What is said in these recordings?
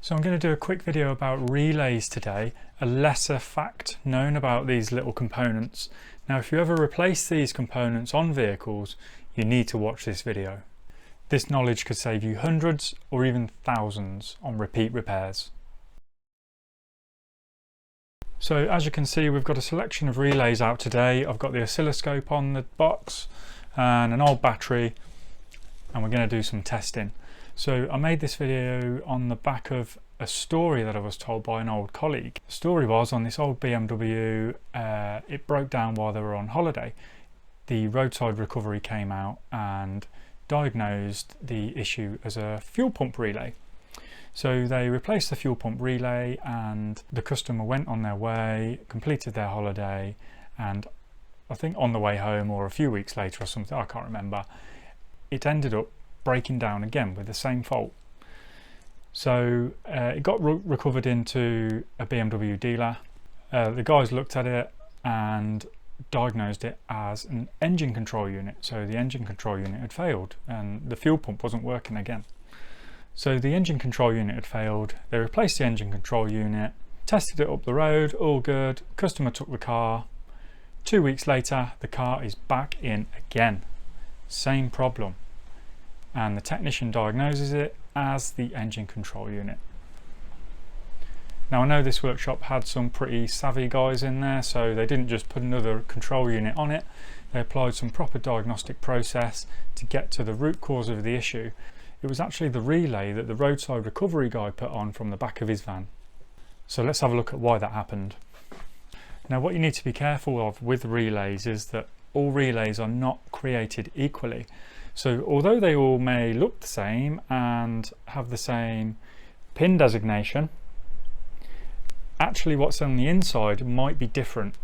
So I'm going to do a quick video about relays today, a lesser fact known about these little components. Now if you ever replace these components on vehicles, you need to watch this video. This knowledge could save you hundreds or even thousands on repeat repairs. So as you can see, we've got a selection of relays out today. I've got the oscilloscope on the box and an old battery, and we're going to do some testing. So I made this video on the back of a story that I was told by an old colleague. The story was on this old BMW, it broke down while they were on holiday. The roadside recovery came out and diagnosed the issue as a fuel pump relay. So they replaced the fuel pump relay and the customer went on their way, completed their holiday, and I think on the way home or a few weeks later or something, I can't remember, it ended up breaking down again with the same fault. So it got recovered into a BMW dealer. The guys looked at it and diagnosed it as an engine control unit. So the engine control unit had failed and the fuel pump wasn't working again. So the engine control unit had failed. They replaced the engine control unit, tested it up the road, all good. Customer took the car. 2 weeks later, the car is back in again. Same problem. And the technician diagnoses it as the engine control unit. Now I know this workshop had some pretty savvy guys in there, so they didn't just put another control unit on it. They applied some proper diagnostic process to get to the root cause of the issue. It was actually the relay that the roadside recovery guy put on from the back of his van. So let's have a look at why that happened. Now what you need to be careful of with relays is that all relays are not created equally. So although they all may look the same and have the same pin designation, actually what's on the inside might be different.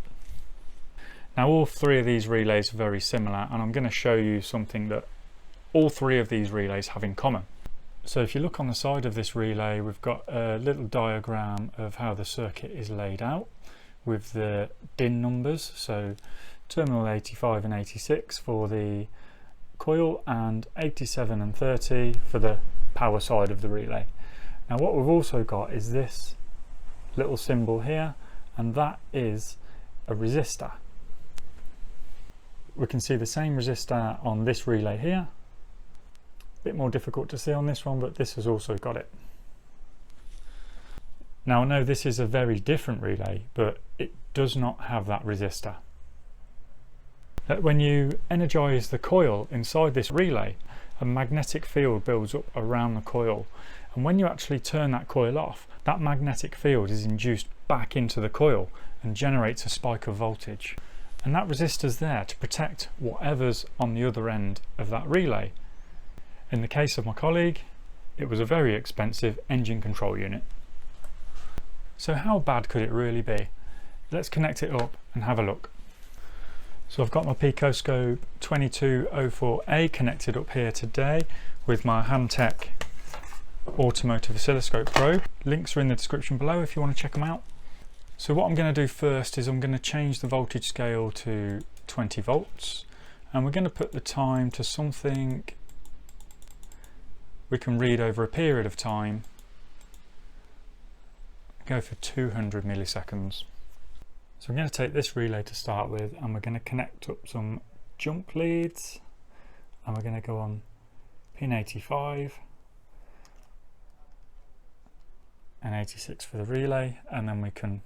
Now all three of these relays are very similar, and I'm going to show you something that all three of these relays have in common. So if you look on the side of this relay, we've got a little diagram of how the circuit is laid out with the DIN numbers, so terminal 85 and 86 for the coil and 87 and 30 for the power side of the relay. Now what we've also got is this little symbol here, and that is a resistor. We can see the same resistor on this relay here. A bit more difficult to see on this one, but this has also got it. Now I know this is a very different relay, but it does not have that resistor. When you energize the coil inside this relay, a magnetic field builds up around the coil, and when you actually turn that coil off, that magnetic field is induced back into the coil and generates a spike of voltage. And that resistor is there to protect whatever's on the other end of that relay. In the case of my colleague, it was a very expensive engine control unit. So how bad could it really be? Let's connect it up and have a look. So I've got my PicoScope 2204A connected up here today with my Handtech automotive oscilloscope probe. Links are in the description below if you want to check them out. So what I'm going to do first is I'm going to change the voltage scale to 20 volts, and we're going to put the time to something we can read over a period of time. Go for 200 milliseconds. So I'm going to take this relay to start with, and we're going to connect up some jump leads, and we're going to go on pin 85 and 86 for the relay, and then we can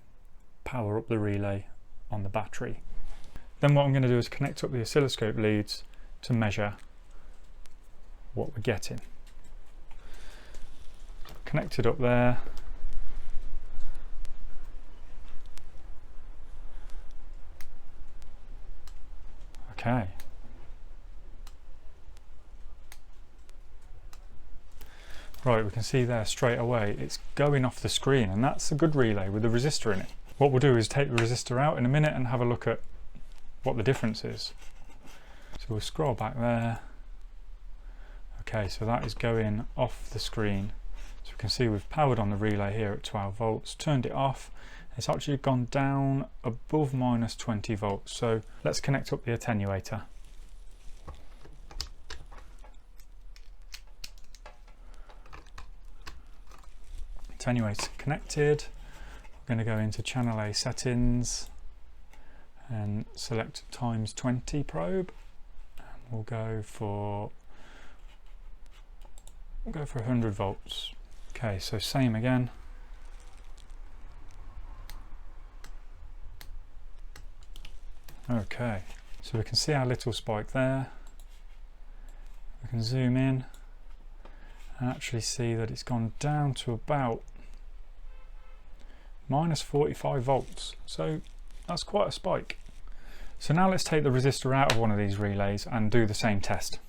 power up the relay on the battery. Then what I'm going to do is connect up the oscilloscope leads to measure what we're getting. Connected up there. Okay. Right, we can see there straight away it's going off the screen, and that's a good relay with a resistor in it. What we'll do is take the resistor out in a minute and have a look at what the difference is. So we'll scroll back there. Okay, so that is going off the screen. So we can see we've powered on the relay here at 12 volts, turned it off. It's actually gone down above minus 20 volts. So let's connect up the attenuator. attenuator connected. We're going to go into channel A settings and select times 20 probe. We'll go for 100 volts. Okay, so same again. Okay, so we can see our little spike there. We can zoom in and actually see that it's gone down to about minus 45 volts. So that's quite a spike. So now let's take the resistor out of one of these relays and do the same test.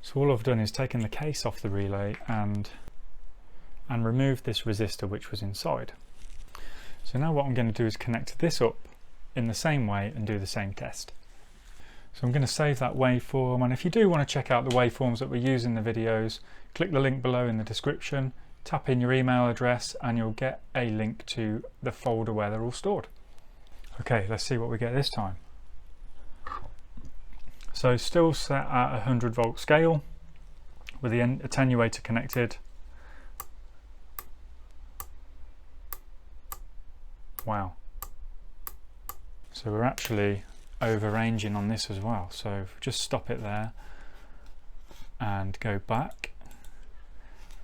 So all I've done is taken the case off the relay and removed this resistor which was inside. So now what I'm going to do is connect this up in the same way and do the same test. So I'm going to save that waveform, and if you do want to check out the waveforms that we use in the videos, click the link below in the description, tap in your email address and you'll get a link to the folder where they're all stored. Okay, let's see what we get this time. So still set at a 100 volt scale with the attenuator connected. Wow. So we're actually over ranging on this as well. So if we just stop it there and go back,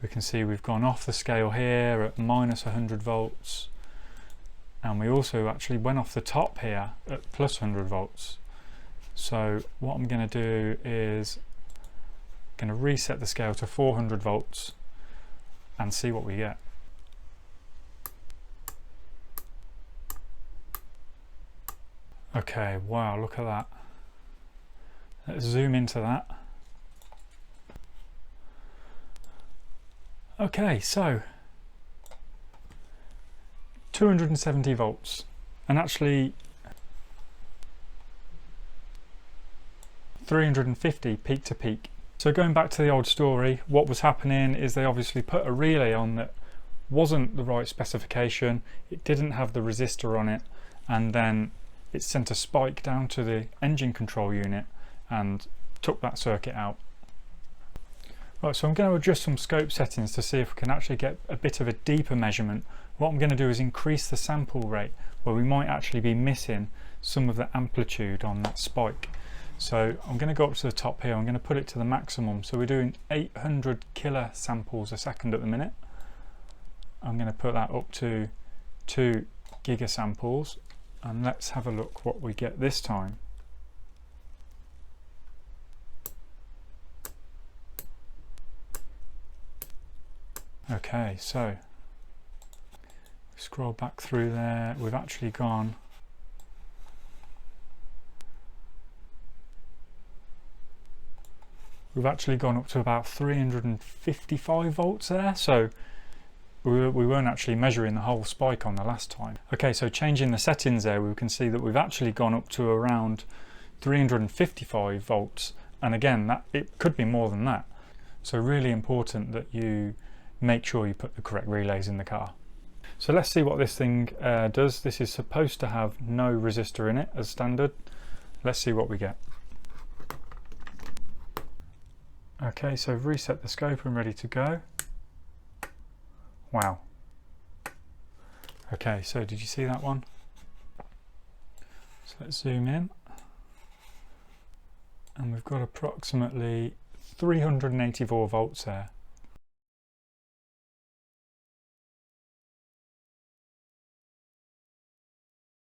we can see we've gone off the scale here at minus 100 volts, and we also actually went off the top here at plus 100 volts. So what I'm going to do is going to reset the scale to 400 volts and see what we get. Okay, wow, look at that. Let's zoom into that. Okay, so 270 volts, and actually 350 peak to peak. So going back to the old story, what was happening is they obviously put a relay on that wasn't the right specification, it didn't have the resistor on it, and then it sent a spike down to the engine control unit and took that circuit out. Right, so I'm going to adjust some scope settings to see if we can actually get a bit of a deeper measurement. What I'm going to do is increase the sample rate, where we might actually be missing some of the amplitude on that spike. So I'm going to go up to the top here, I'm going to put it to the maximum. So we're doing 800 kilo samples a second at the minute. I'm going to put that up to 2 gigasamples, and let's have a look what we get this time. Okay, so scroll back through there, we've actually gone up to about 355 volts there, so we weren't actually measuring the whole spike on the last time. Okay, so changing the settings there, we can see that we've actually gone up to around 355 volts, and again, that it could be more than that. So really important that you make sure you put the correct relays in the car. So let's see what this thing does. This is supposed to have no resistor in it as standard. Let's see what we get. Okay, so I've reset the scope and ready to go. Wow. Okay, so did you see that one? So let's zoom in. And we've got approximately 384 volts there.